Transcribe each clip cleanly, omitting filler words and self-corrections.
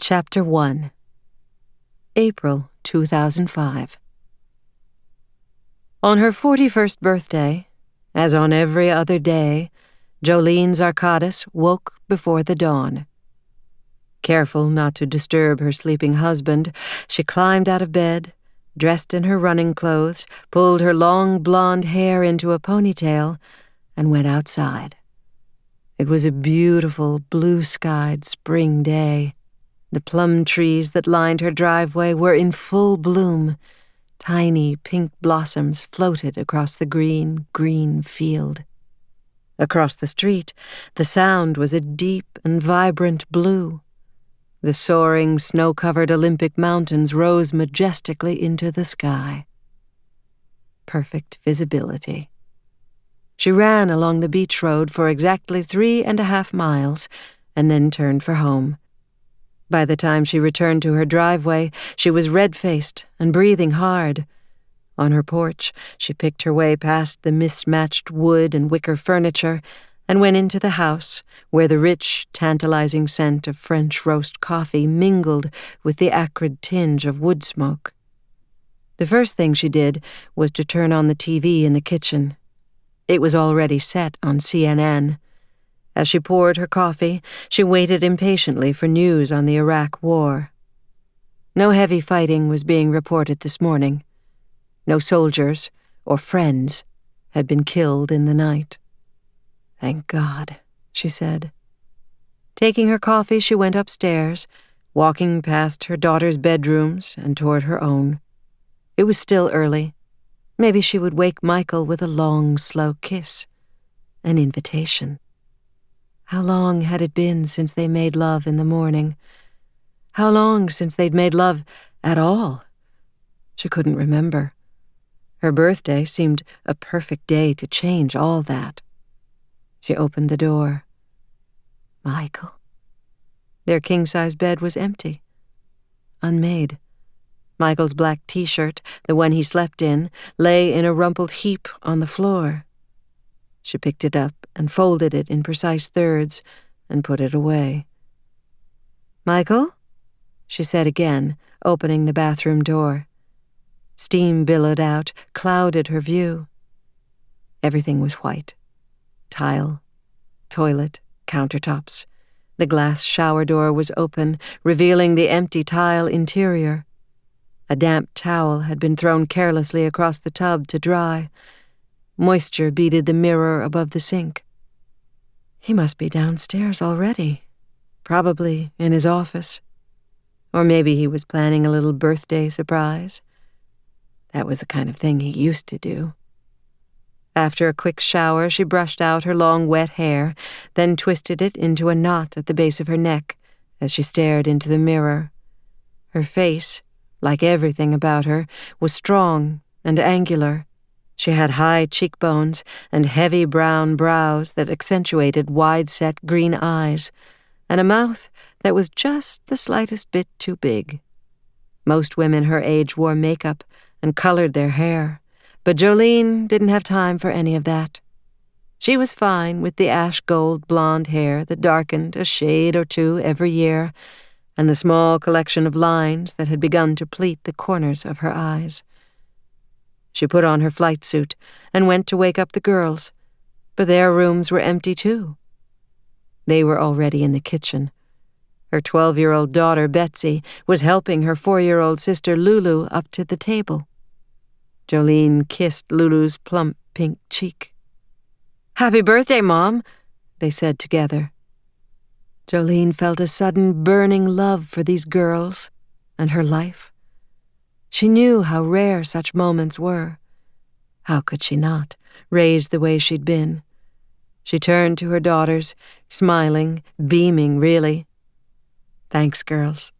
Chapter 1. April 2005. On her 41st birthday, as on every other day, Jolene Zarkadis woke before the dawn. Careful not to disturb her sleeping husband, she climbed out of bed, dressed in her running clothes, pulled her long blonde hair into a ponytail, and went outside. It was a beautiful, blue-skied spring day. The plum trees that lined her driveway were in full bloom. Tiny pink blossoms floated across the green field. Across the street, the sound was a deep and vibrant blue. The soaring, snow-covered Olympic mountains rose majestically into the sky. Perfect visibility. She ran along the beach road for exactly 3.5 miles and then turned for home. By the time she returned to her driveway, she was red-faced and breathing hard. On her porch, she picked her way past the mismatched wood and wicker furniture and went into the house, where the rich, tantalizing scent of French roast coffee mingled with the acrid tinge of wood smoke. The first thing she did was to turn on the TV in the kitchen. It was already set on CNN. As she poured her coffee, she waited impatiently for news on the Iraq War. No heavy fighting was being reported this morning. No soldiers or friends had been killed in the night. Thank God, she said. Taking her coffee, she went upstairs, walking past her daughter's bedrooms and toward her own. It was still early. Maybe she would wake Michael with a long, slow kiss. An invitation. How long had it been since they made love in the morning? How long since they'd made love at all? She couldn't remember. Her birthday seemed a perfect day to change all that. She opened the door. Michael. Their king-size bed was empty. Unmade. Michael's black t-shirt, the one he slept in, lay in a rumpled heap on the floor. She picked it up and folded it in precise thirds and put it away. Michael? She said again, opening the bathroom door. Steam billowed out, clouded her view. Everything was white. Tile, toilet, countertops. The glass shower door was open, revealing the empty tile interior. A damp towel had been thrown carelessly across the tub to dry. Moisture beaded the mirror above the sink. He must be downstairs already, probably in his office. Or maybe he was planning a little birthday surprise. That was the kind of thing he used to do. After a quick shower, she brushed out her long, wet hair, then twisted it into a knot at the base of her neck as she stared into the mirror. Her face, like everything about her, was strong and angular. She had high cheekbones and heavy brown brows that accentuated wide-set green eyes, and a mouth that was just the slightest bit too big. Most women her age wore makeup and colored their hair, but Jolene didn't have time for any of that. She was fine with the ash-gold blonde hair that darkened a shade or two every year, and the small collection of lines that had begun to pleat the corners of her eyes. She put on her flight suit and went to wake up the girls, but their rooms were empty too. They were already in the kitchen. Her 12-year-old daughter, Betsy, was helping her 4-year-old sister, Lulu, up to the table. Jolene kissed Lulu's plump pink cheek. "Happy birthday, Mom," they said together. Jolene felt a sudden burning love for these girls and her life. She knew how rare such moments were. How could she not, raised the way she'd been? She turned to her daughters, smiling, beaming, really. "Thanks, girls.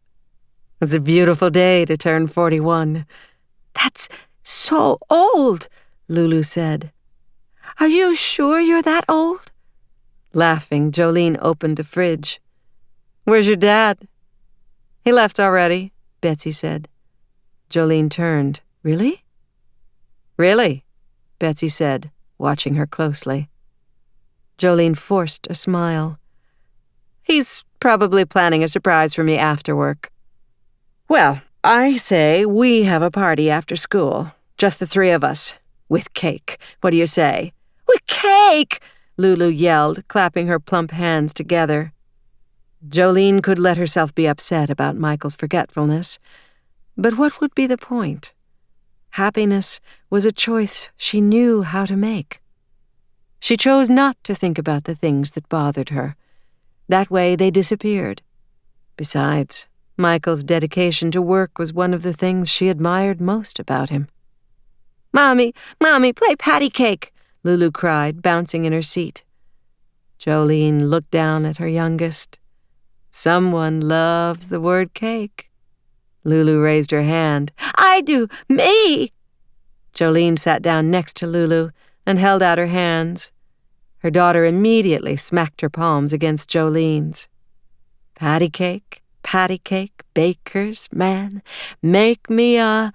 It's a beautiful day to turn 41. "That's so old," Lulu said. "Are you sure you're that old?" Laughing, Jolene opened the fridge. "Where's your dad?" "He left already," Betsy said. Jolene turned. "Really?" "Really," Betsy said, watching her closely. Jolene forced a smile. "He's Probably planning a surprise for me after work. Well, I say we have a party after school. Just the three of us. With cake. What do you say? With cake! Lulu yelled, clapping her plump hands together. Jolene could let herself be upset about Michael's forgetfulness. But what would be the point? Happiness was a choice she knew how to make. She chose not to think about the things that bothered her. That way they disappeared. Besides, Michael's dedication to work was one of the things she admired most about him. "Mommy, Mommy, play patty cake!" Lulu cried, bouncing in her seat. Jolene looked down at her youngest. Someone loves the word cake. Lulu raised her hand. "I do! Me!" Jolene sat down next to Lulu and held out her hands. Her daughter immediately smacked her palms against Jolene's. Patty cake, baker's man, make me a...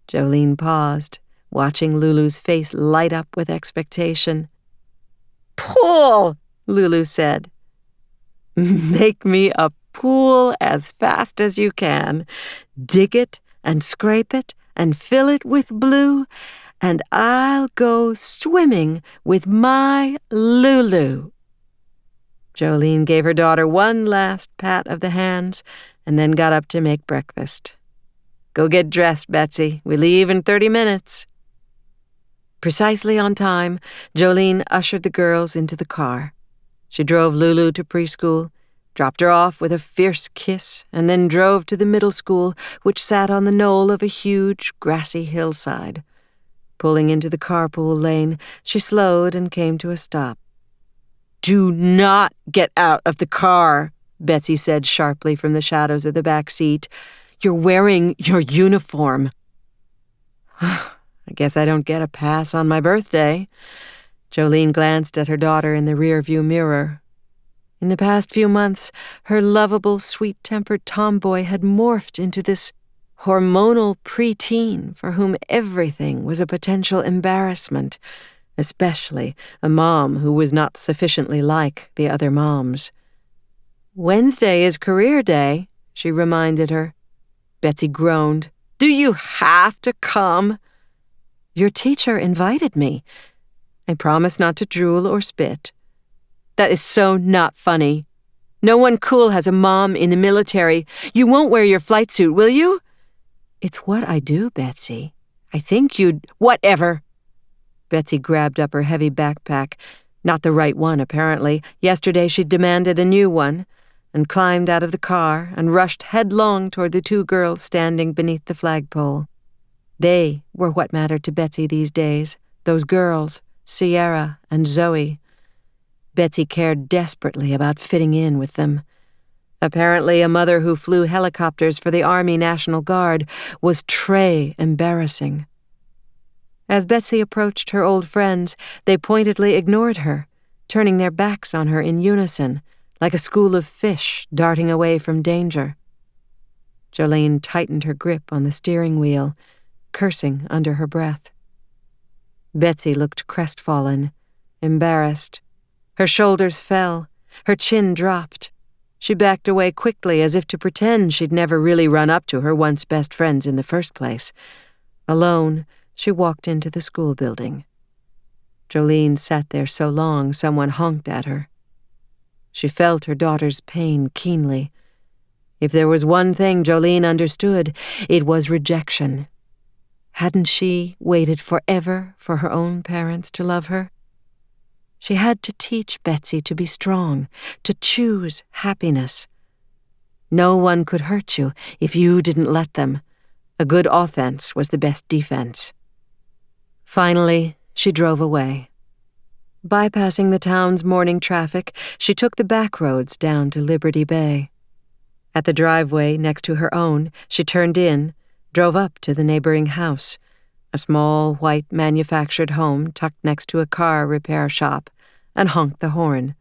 Jolene paused, watching Lulu's face light up with expectation. "Pool," Lulu said. "Make me a pool as fast as you can. Dig it and scrape it and fill it with blue, and I'll go swimming with my Lulu." Jolene gave her daughter one last pat of the hands and then got up to make breakfast. "Go get dressed, Betsy. We leave in 30 minutes. Precisely on time, Jolene ushered the girls into the car. She drove Lulu to preschool, dropped her off with a fierce kiss, and then drove to the middle school, which sat on the knoll of a huge, grassy hillside. Pulling into the carpool lane, she slowed and came to a stop. "Do not get out of the car," Betsy said sharply from the shadows of the back seat. "You're wearing your uniform." "I guess I don't get a pass on my birthday." Jolene glanced at her daughter in the rearview mirror. In the past few months, her lovable, sweet-tempered tomboy had morphed into this hormonal preteen for whom everything was a potential embarrassment, especially a mom who was not sufficiently like the other moms. "Wednesday is career day," she reminded her. Betsy groaned. "Do you have to come?" "Your teacher invited me. I promise not to drool or spit." "That is so not funny. No one cool has a mom in the military. You won't wear your flight suit, will you?" "It's what I do, Betsy. I think you'd—" "Whatever." Betsy grabbed up her heavy backpack, not the right one, apparently. Yesterday she'd demanded a new one, and climbed out of the car and rushed headlong toward the two girls standing beneath the flagpole. They were what mattered to Betsy these days, those girls, Sierra and Zoe. Betsy cared desperately about fitting in with them. Apparently, a mother who flew helicopters for the Army National Guard was très embarrassing. As Betsy approached her old friends, they pointedly ignored her, turning their backs on her in unison, like a school of fish darting away from danger. Jolene tightened her grip on the steering wheel, cursing under her breath. Betsy looked crestfallen, embarrassed. Her shoulders fell, her chin dropped. She backed away quickly as if to pretend she'd never really run up to her once best friends in the first place. Alone, she walked into the school building. Jolene sat there so long someone honked at her. She felt her daughter's pain keenly. If there was one thing Jolene understood, it was rejection. Hadn't she waited forever for her own parents to love her? She had to teach Betsy to be strong, to choose happiness. No one could hurt you if you didn't let them. A good offense was the best defense. Finally, she drove away. Bypassing the town's morning traffic, she took the back roads down to Liberty Bay. At the driveway next to her own, she turned in, drove up to the neighboring house, a small, white manufactured home tucked next to a car repair shop, and honked the horn.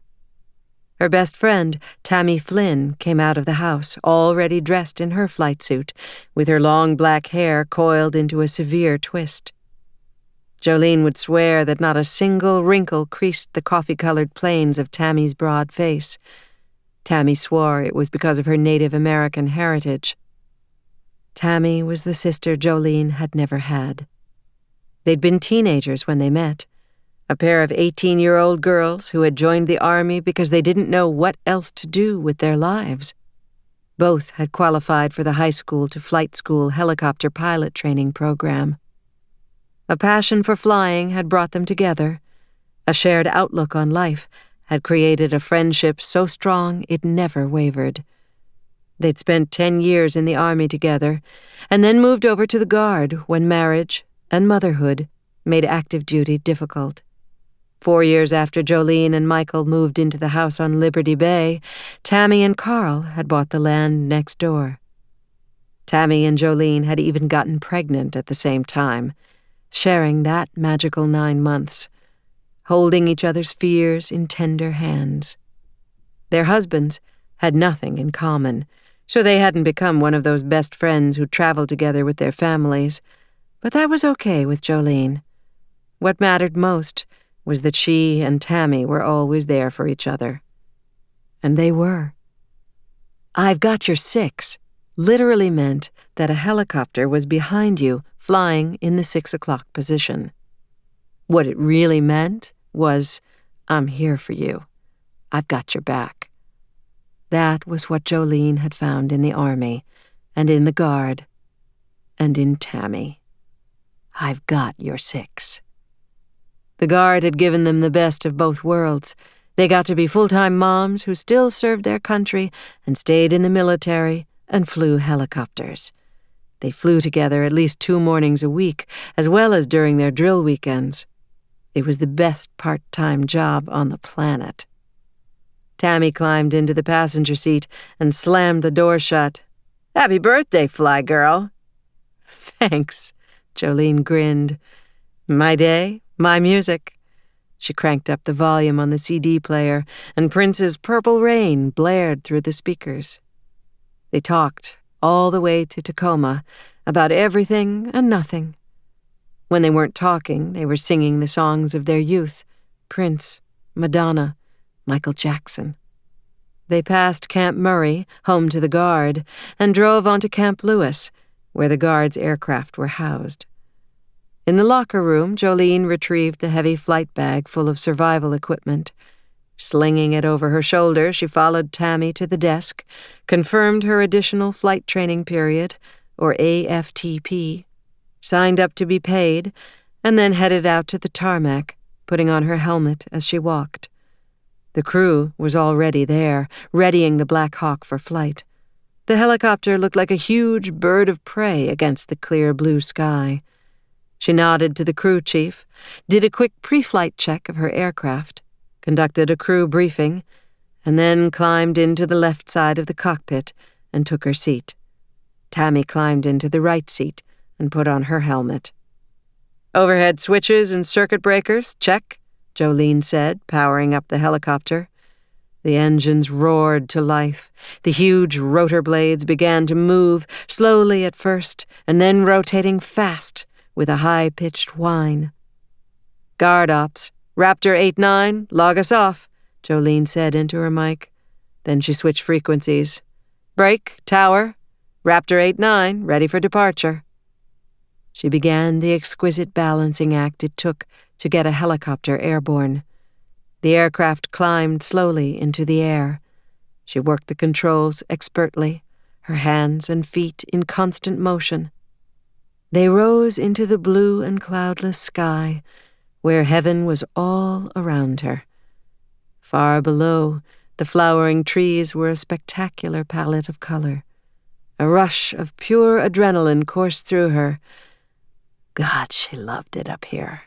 Her best friend, Tammy Flynn, came out of the house, already dressed in her flight suit, with her long black hair coiled into a severe twist. Jolene would swear that not a single wrinkle creased the coffee-colored planes of Tammy's broad face. Tammy swore it was because of her Native American heritage. Tammy was the sister Jolene had never had. They'd been teenagers when they met, a pair of 18-year-old girls who had joined the Army because they didn't know what else to do with their lives. Both had qualified for the high school to flight school helicopter pilot training program. A passion for flying had brought them together. A shared outlook on life had created a friendship so strong it never wavered. They'd spent 10 years in the Army together, and then moved over to the Guard when marriage and motherhood made active duty difficult. 4 years after Jolene and Michael moved into the house on Liberty Bay, Tammy and Carl had bought the land next door. Tammy and Jolene had even gotten pregnant at the same time, sharing that magical 9 months, holding each other's fears in tender hands. Their husbands had nothing in common, so they hadn't become one of those best friends who traveled together with their families, but that was okay with Jolene. What mattered most was that she and Tammy were always there for each other. And they were. "I've got your 6" literally meant that a helicopter was behind you, flying in the 6 o'clock position. What it really meant was, "I'm here for you. I've got your back." That was what Jolene had found in the Army, and in the Guard, and in Tammy. "I've got your 6." The Guard had given them the best of both worlds. They got to be full-time moms who still served their country and stayed in the military and flew helicopters. They flew together at least 2 mornings a week, as well as during their drill weekends. It was the best part-time job on the planet. Tammy climbed into the passenger seat and slammed the door shut. "Happy birthday, fly girl." "Thanks," Jolene grinned. "My day, my music." She cranked up the volume on the CD player, and Prince's Purple Rain blared through the speakers. They talked all the way to Tacoma about everything and nothing. When they weren't talking, they were singing the songs of their youth: Prince, Madonna, Michael Jackson. They passed Camp Murray, home to the Guard, and drove onto Camp Lewis, where the Guard's aircraft were housed. In the locker room, Jolene retrieved the heavy flight bag full of survival equipment. Slinging it over her shoulder, she followed Tammy to the desk, confirmed her additional flight training period, or AFTP, signed up to be paid, and then headed out to the tarmac, putting on her helmet as she walked. The crew was already there, readying the Black Hawk for flight. The helicopter looked like a huge bird of prey against the clear blue sky. She nodded to the crew chief, did a quick pre-flight check of her aircraft, conducted a crew briefing, and then climbed into the left side of the cockpit and took her seat. Tammy climbed into the right seat and put on her helmet. "Overhead switches and circuit breakers, check," Jolene said, powering up the helicopter. The engines roared to life. The huge rotor blades began to move, slowly at first, and then rotating fast, with a high-pitched whine. "Guard ops, Raptor 89, log us off," Jolene said into her mic. Then she switched frequencies. "Break, tower, Raptor 89, ready for departure." She began the exquisite balancing act it took to get a helicopter airborne. The aircraft climbed slowly into the air. She worked the controls expertly, her hands and feet in constant motion. They rose into the blue and cloudless sky, where heaven was all around her. Far below, the flowering trees were a spectacular palette of color. A rush of pure adrenaline coursed through her. God, she loved it up here.